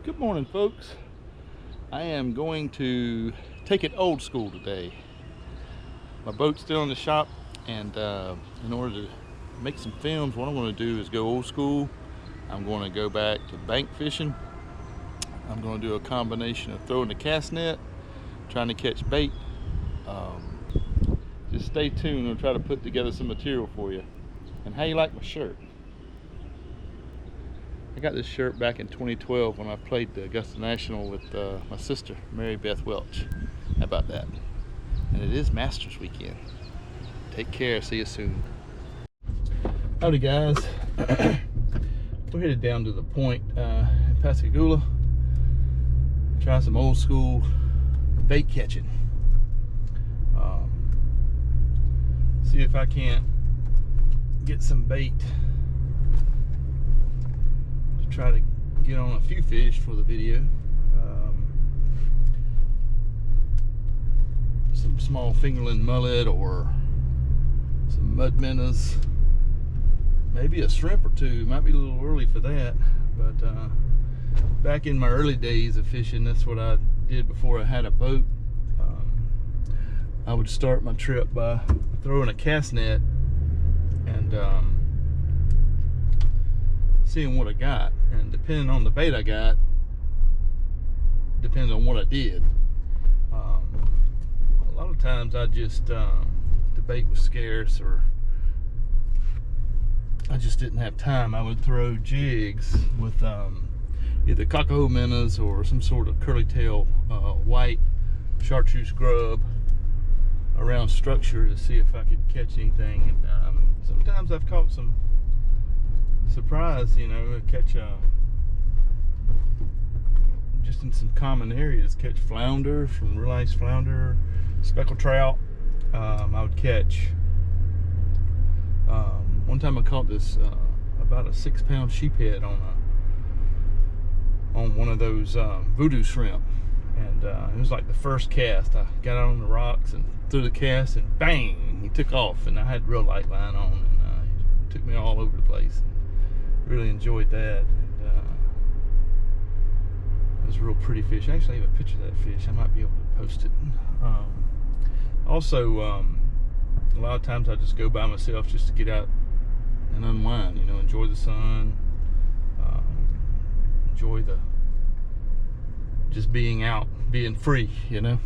Good morning, folks. I am going to take it old school today. My boat's still in the shop, and in order to make some films, what I'm going to do is go old school. I'm going to go back to bank fishing. I'm going to do a combination of throwing the cast net, trying to catch bait. Just stay tuned. I'll try to put together some material for you. And how you like my shirt? I got this shirt back in 2012 when I played the Augusta National with my sister, Mary Beth Welch. How about that? And it is Masters weekend. Take care. See you soon. Howdy, guys. We're headed down to the point in Pascagoula. Try some old school bait catching. See if I can't get some bait. Try to get on a few fish for the video. Some small fingerling mullet or some mud minnows, maybe a shrimp or two. Might be a little early for that, but back in my early days of fishing, that's what I did before I had a boat. I would start my trip by throwing a cast net and seeing what I got, and depending on the bait I got, depends on what I did. A lot of times I just the bait was scarce, or I just didn't have time. I would throw jigs with either cockahoo minnows or some sort of curly tail white chartreuse grub around structure to see if I could catch anything. And sometimes I've caught some surprise, catch just in some common areas, catch flounder, some real nice flounder, speckled trout. I would catch one time I caught this about a 6-pound sheephead on one of those voodoo shrimp, and it was like the first cast. I got out on the rocks and threw the cast, and bang, he took off, and I had real light line on, and he took me all over the place. Really enjoyed that. And, it was a real pretty fish. I actually have a picture of that fish. I might be able to post it. Also, a lot of times I just go by myself just to get out and unwind. Enjoy the sun, enjoy just being out, being free. And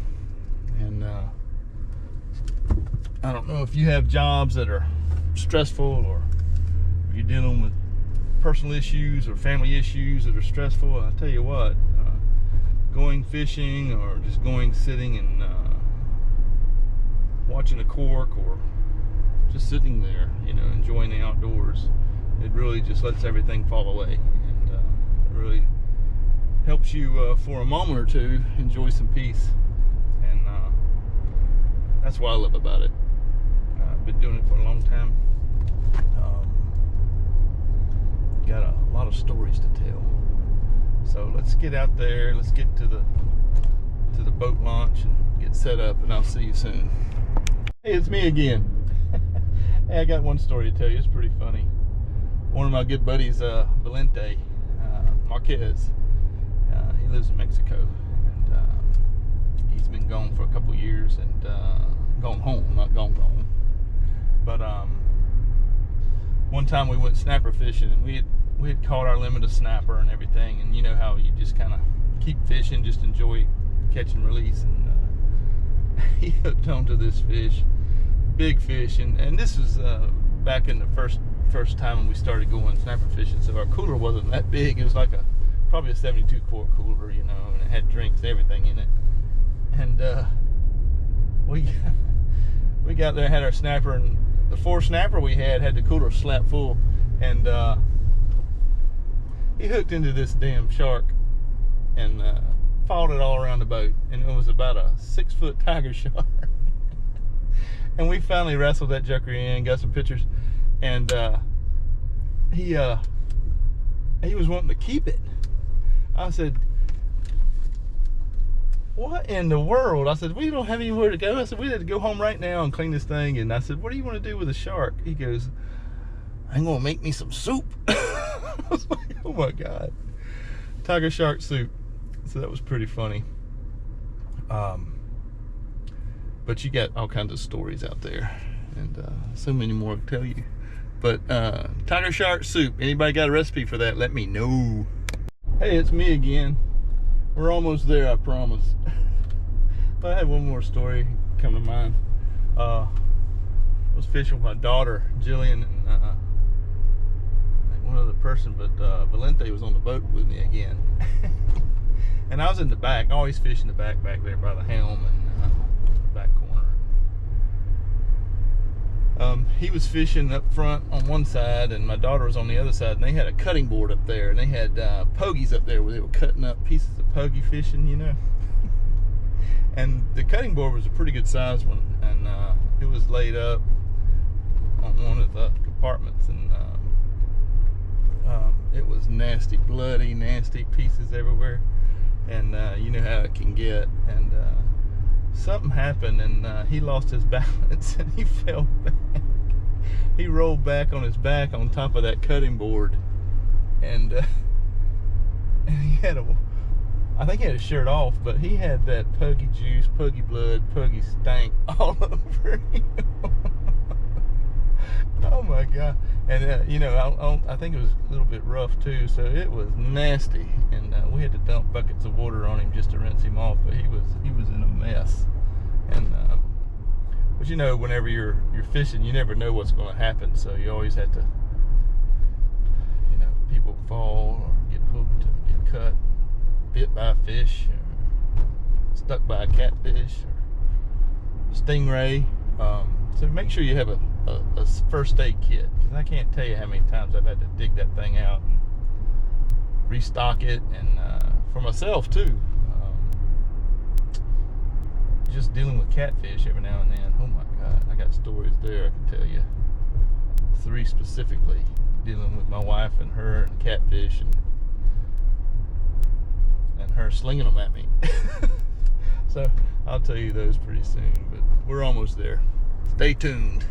I don't know if you have jobs that are stressful, or if you're dealing with personal issues or family issues that are stressful. I tell you what, going fishing or just sitting and watching a cork, or just sitting there, enjoying the outdoors, it really just lets everything fall away, and it really helps you for a moment or two enjoy some peace. And that's what I love about it. I've been doing it for a long time. Got a lot of stories to tell. So let's get out there. Let's get to the boat launch and get set up, and I'll see you soon. Hey, it's me again. Hey, I got one story to tell you. It's pretty funny. One of my good buddies, Valente Marquez, he lives in Mexico, and he's been gone for a couple years, and gone home, not gone. But one time we went snapper fishing, and we had caught our limit of snapper and everything, and you know how you just kind of keep fishing, just enjoy catch and release, and he hooked onto this fish, big fish, and this was back in the first time when we started going snapper fishing, so our cooler wasn't that big. It was like probably a 72 quart cooler, and it had drinks and everything in it. And we got there, had our snapper, and the 4 snapper we had the cooler slap full, and he hooked into this damn shark and followed it all around the boat, and it was about a 6-foot tiger shark. And we finally wrestled that joker in, got some pictures, and he was wanting to keep it. I said, what in the world? I said, we don't have anywhere to go. I said, we had to go home right now and clean this thing. And I said, what do you want to do with a shark? He goes, I'm going to make me some soup. I was like, oh my God. tiger shark soup. So that was pretty funny. But you got all kinds of stories out there, and so many more to tell you. But tiger shark soup, anybody got a recipe for that, let me know. Hey, it's me again. We're almost there, I promise. I had one more story come to mind. I was fishing with my daughter, Jillian, and one other person, but Valente was on the boat with me again. And I was in the back. I always fish in the back there by the helm and back corner. He was fishing up front on one side, and my daughter was on the other side, and they had a cutting board up there, and they had pogies up there where they were cutting up pieces of pogie fishing, you know. And the cutting board was a pretty good size one, and it was laid up on one of the compartments, and it was nasty, bloody, nasty pieces everywhere, and you know how it can get. And something happened, and he lost his balance, and he fell back. He rolled back on his back on top of that cutting board, and he had I think he had his shirt off, but he had that puggy juice, puggy blood, puggy stank all over him. Oh my God. And you know, I think it was a little bit rough too, so it was nasty, and we had to dump buckets of water on him just to rinse him off, but he was in a mess. And but you know, whenever you're fishing, you never know what's going to happen, so you always have to, you know, people fall or get hooked or get cut, bit by a fish, or stuck by a catfish or stingray. So make sure you have a first aid kit, because I can't tell you how many times I've had to dig that thing out and restock it, and for myself too. Just dealing with catfish every now and then. Oh my God, I got stories there I can tell you. 3 specifically, dealing with my wife and her and catfish, and her slinging them at me. So I'll tell you those pretty soon, but we're almost there. Stay tuned.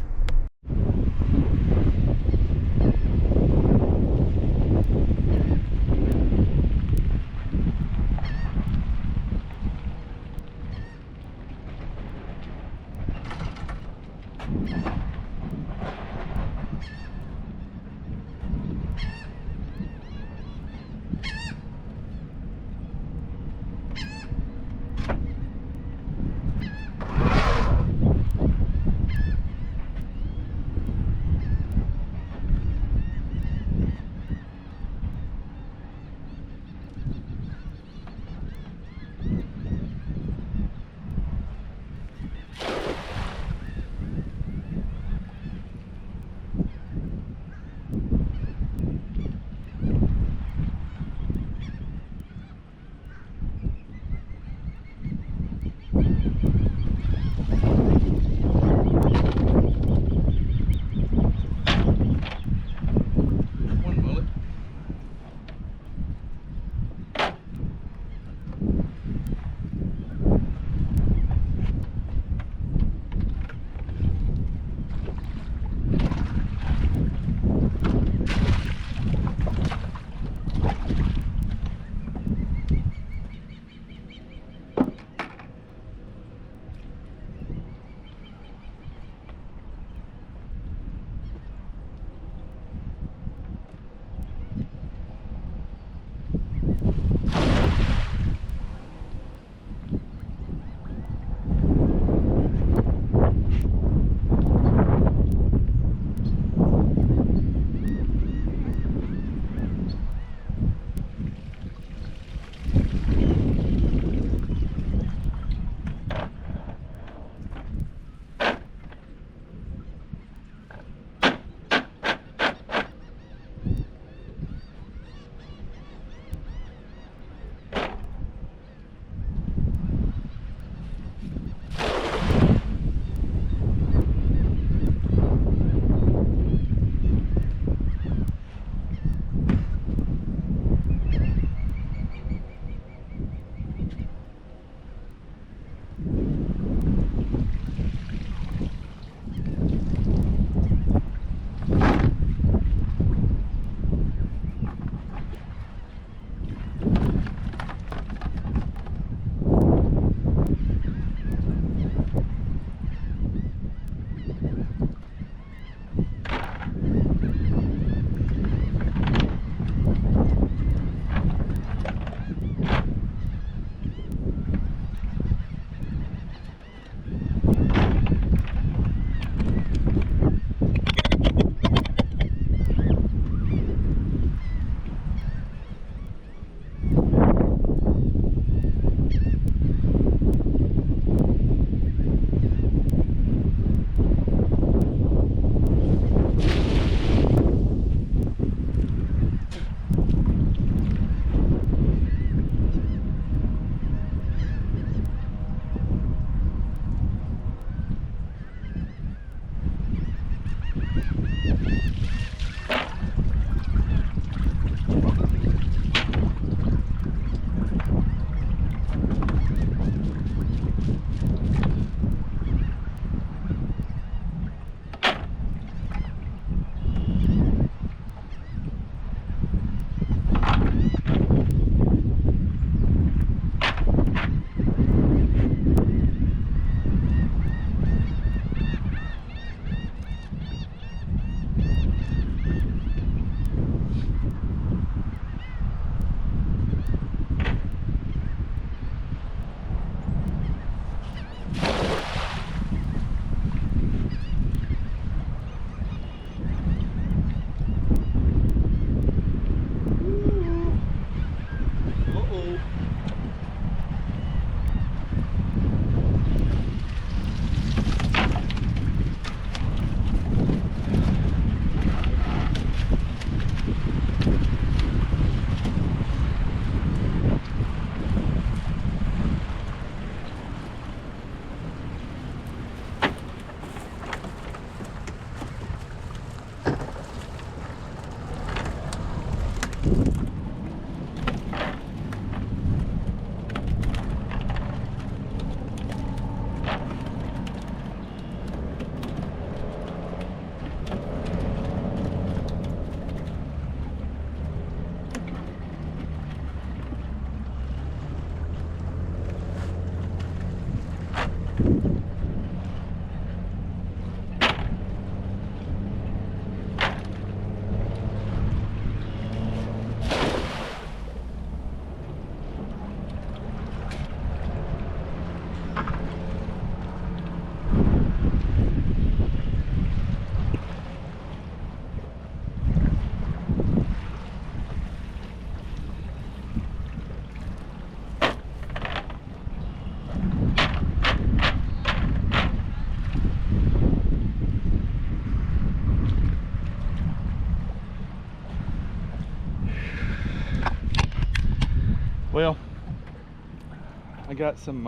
go. Well, I got some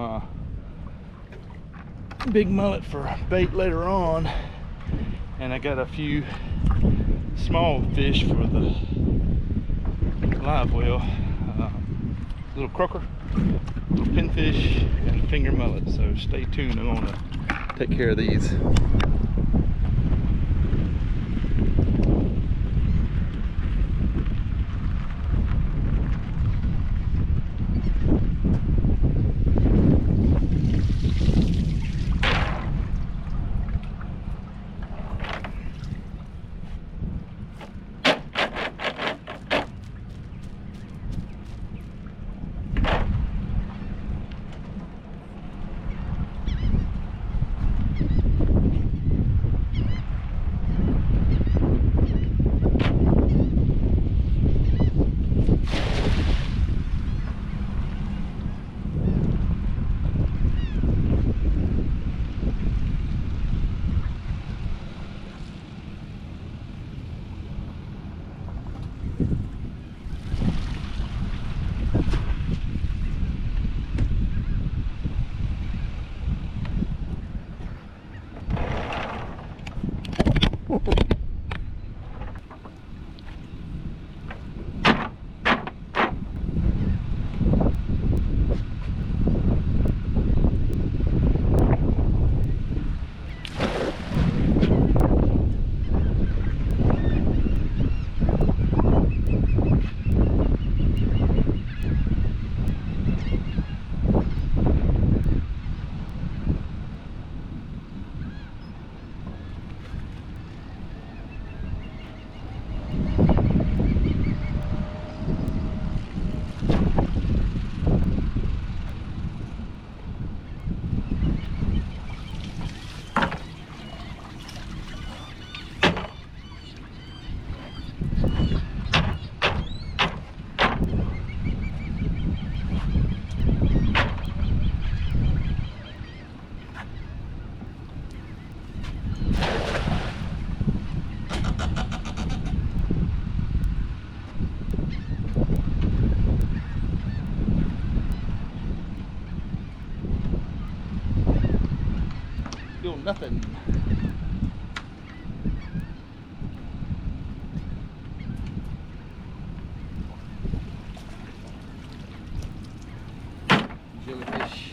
big mullet for bait later on, and I got a few small fish for the live well. Little croaker, little pinfish, and finger mullet. So stay tuned. I'm going to take care of these. Doing nothing. Jellyfish.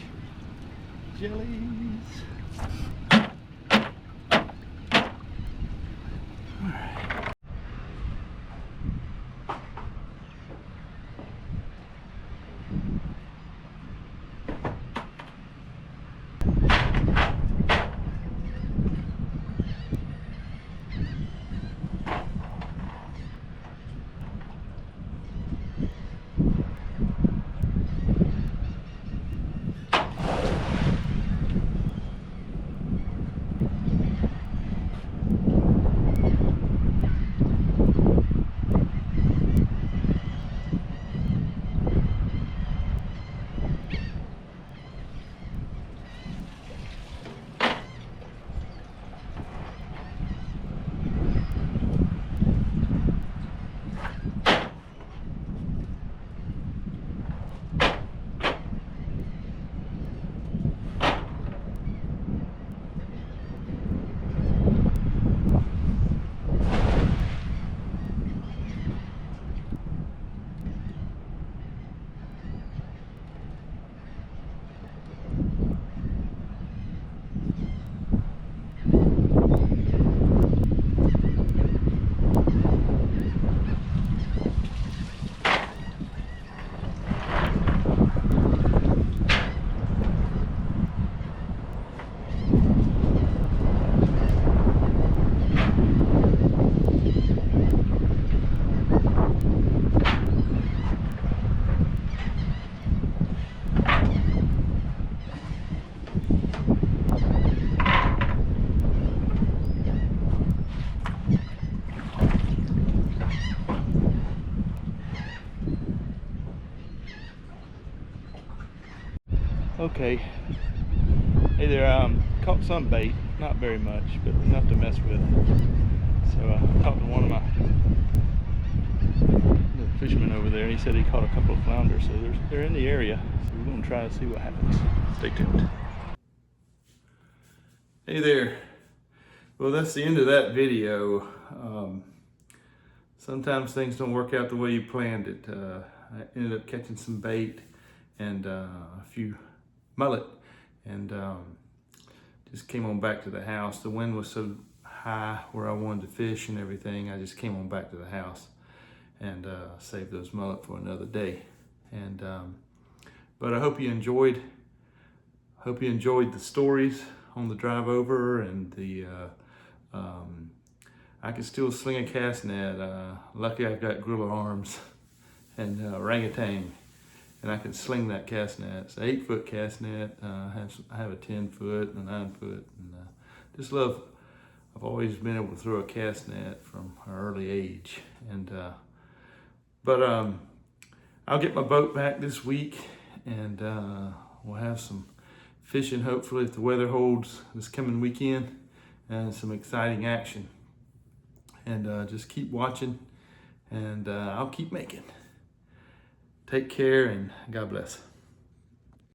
Jellies. Alright. Okay. Hey there, caught some bait, not very much, but enough to mess with. So I talked to one of the fishermen over there, and he said he caught a couple of flounders, so they're in the area. So we're gonna try to see what happens. Stay tuned. Hey there. Well, that's the end of that video. Sometimes things don't work out the way you planned it. I ended up catching some bait and a few mullet, and just came on back to the house. The wind was so high where I wanted to fish and everything. I just came on back to the house and saved those mullet for another day. And but I hope you enjoyed. The stories on the drive over, and the I can still sling a cast net. Lucky I've got gorilla arms and orangutan, and I can sling that cast net. It's an 8-foot cast net. I have a 10-foot and a 9-foot, and just love. I've always been able to throw a cast net from an early age, and but I'll get my boat back this week, and we'll have some fishing hopefully if the weather holds this coming weekend, and some exciting action. And just keep watching, and I'll keep making. Take care, and God bless.